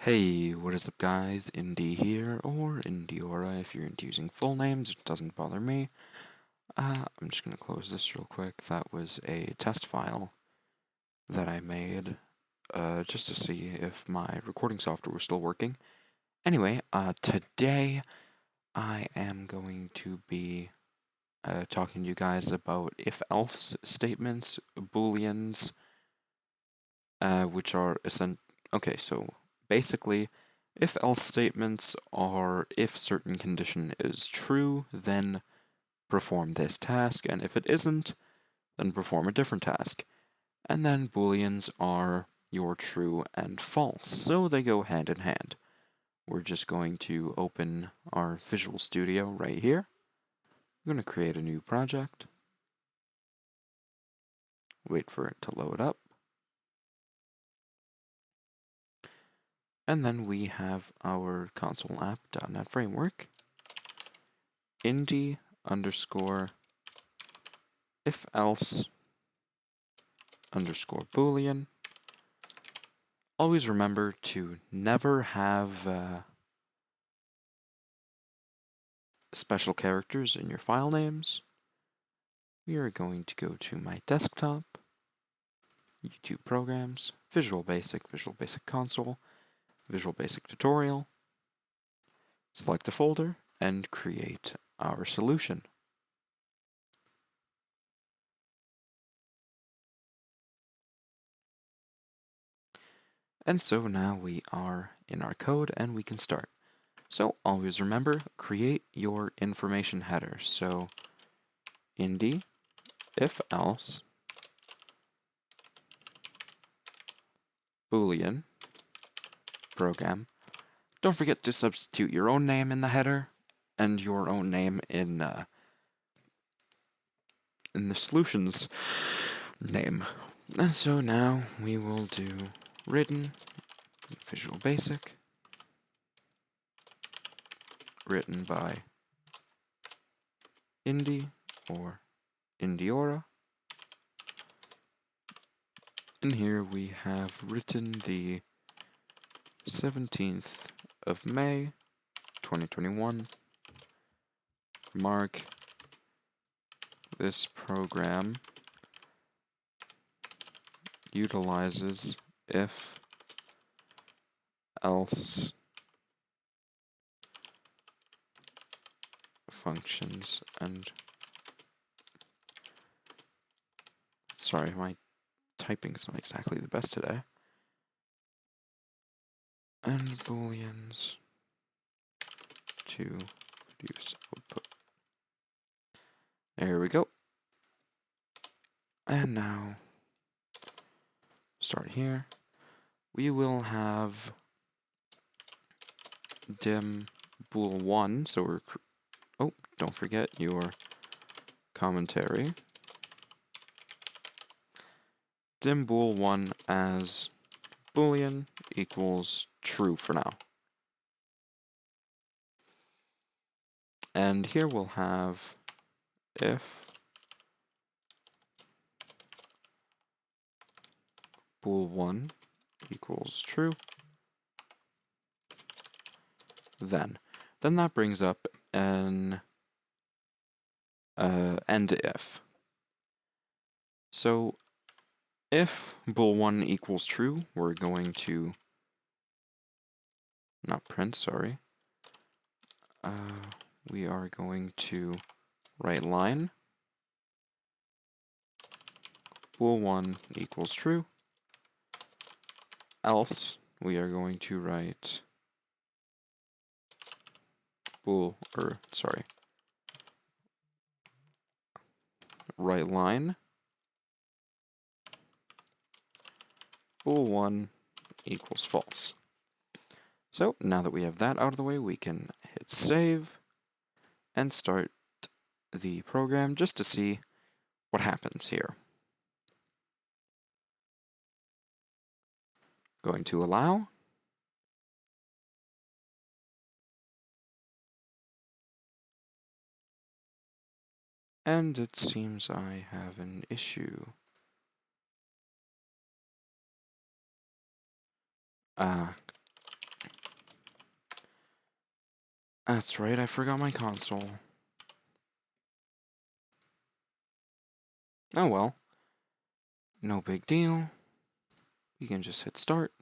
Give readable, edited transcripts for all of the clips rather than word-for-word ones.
Hey, what is up guys? Indy here, or Indiora if you're into using full names, it doesn't bother me. I'm just gonna close this real quick. That was a test file that I made, just to see if my recording software was still working. Anyway, today I am going to be talking to you guys about if-else statements, Booleans, which are okay, so basically, if-else statements are if certain condition is true, then perform this task, and if it isn't, then perform a different task. And then Booleans are your true and false, so they go hand in hand. We're just going to open our Visual Studio right here. I'm going to create a new project. Wait for it to load up. And then we have our console app.NET framework. Indy underscore if else underscore boolean. Always remember to never have special characters in your file names. We are going to go to my desktop, YouTube programs, Visual Basic Console, Visual Basic Tutorial, select a folder, and create our solution. And so now we are in our code and we can start. So always remember, create your information header. So Indy, if else, Boolean, program. Don't forget to substitute your own name in the header and your own name in the solution's name. And so now we will do written, Visual Basic, written by Indy or Indiora. And here we have written the 17th of May, 2021. Mark this program utilizes if else functions and sorry, my typing's not exactly the best today. And booleans to produce output. There we go. And now start here. We will have dim bool1, so we're don't forget your commentary. Dim bool1 as boolean equals true for now. And here we'll have if bool1 equals true, then that brings up an end if. So if bool1 equals true, we're going to not print, sorry. We are going to write line bool1 equals true. Else we are going to write write line bool1 equals false. So now that we have that out of the way, we can hit save and start the program just to see what happens here. Going to allow. And it seems I have an issue. That's right, I forgot my console. Oh well. No big deal. You can just hit start.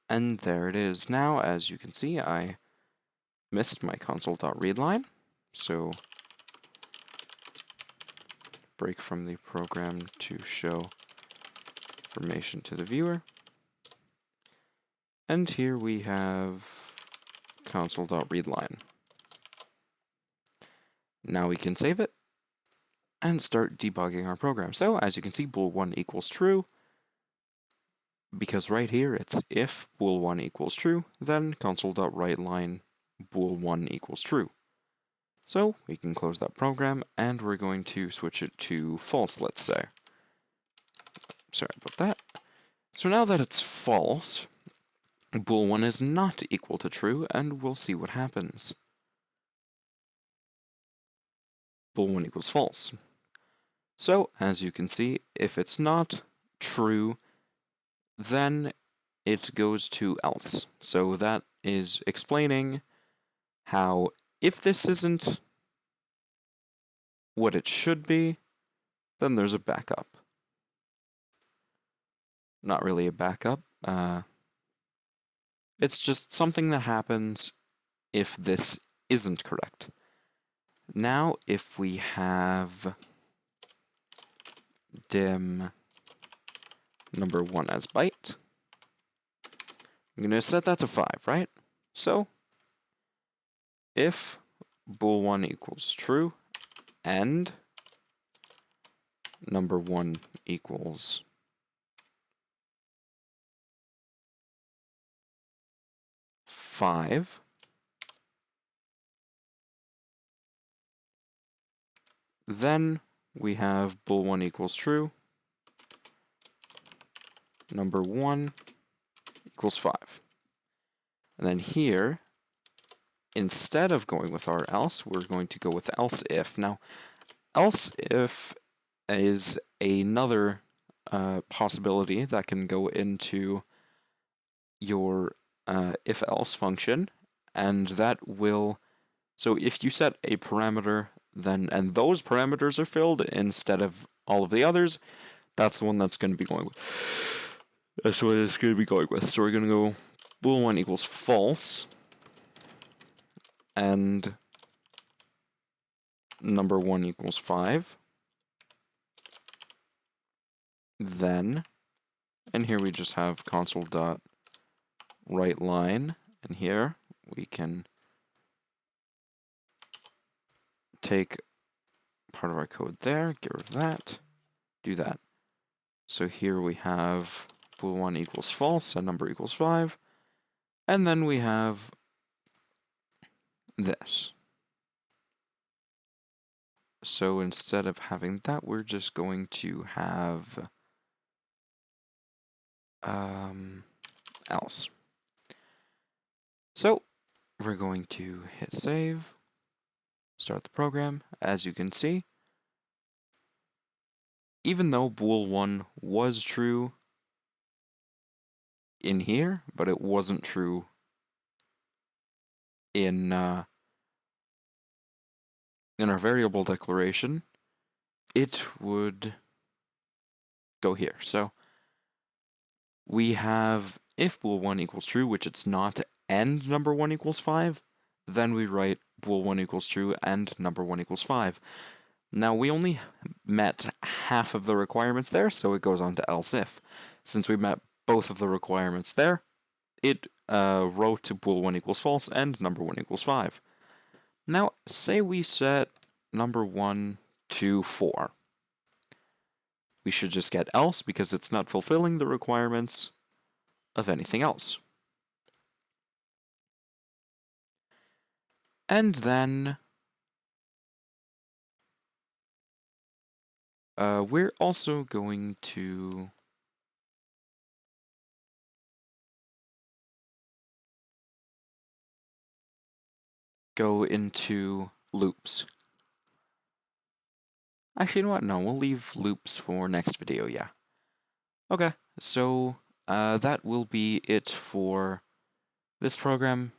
And there it is. Now, as you can see, I missed my console.readline. So break from the program to show information to the viewer. And here we have console.readline. Now we can save it and start debugging our program. So as you can see, bool1 equals true, because right here it's if bool1 equals true, then console.writeLine bool1 equals true. So we can close that program, and we're going to switch it to false, let's say. Sorry about that. So now that it's false, bool1 is not equal to true, and we'll see what happens. Bool1 equals false. So, as you can see, if it's not true, then it goes to else. So that is explaining how if this isn't what it should be, then there's a backup. Not really a backup. It's just something that happens if this isn't correct. Now, if we have dim number 1 as byte, I'm going to set that to 5, right? So, if bool1 equals true and number 1 equals 5, then we have bool1 equals true, number 1 equals 5. And then here, instead of going with our else, we're going to go with ElseIf. Now, ElseIf is another possibility that can go into your IfElse function, and that will, so if you set a parameter, then, and those parameters are filled instead of all of the others, that's the one that's going to be going with. That's what it's going to be going with. So we're going to go bool1 equals false, and number 1 equals 5. Then, and here we just have console.writeLine, and here we can take part of our code there, get rid of that, do that. So here we have bool1 equals false and number equals 5, and then we have this. So instead of having that, we're just going to have else. So we're going to hit save, start the program. As you can see, even though bool1 was true in here, but it wasn't true in our variable declaration, it would go here. So we have if bool1 equals true, which it's not, and number 1 equals 5, then we write bool1 equals true and number 1 equals 5. Now we only met half of the requirements there, so it goes on to ElseIf. Since we met both of the requirements there, it wrote bool1 equals false and number 1 equals 5. Now, say we set number 1 to 4. We should just get else because it's not fulfilling the requirements of anything else. And then we're also going to go into loops. Actually, you know what? No, we'll leave loops for next video, yeah. Okay, so that will be it for This program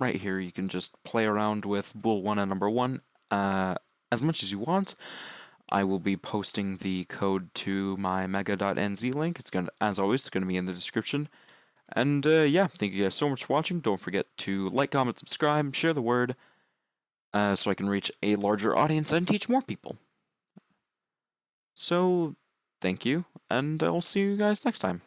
right here, you can just play around with bool1 and number1 as much as you want. I will be posting the code to my mega.nz link. It's gonna, as always, it's gonna be in the description. And yeah, thank you guys so much for watching. Don't forget to like, comment, subscribe, share the word, so I can reach a larger audience and teach more people. So, thank you, and I'll see you guys next time.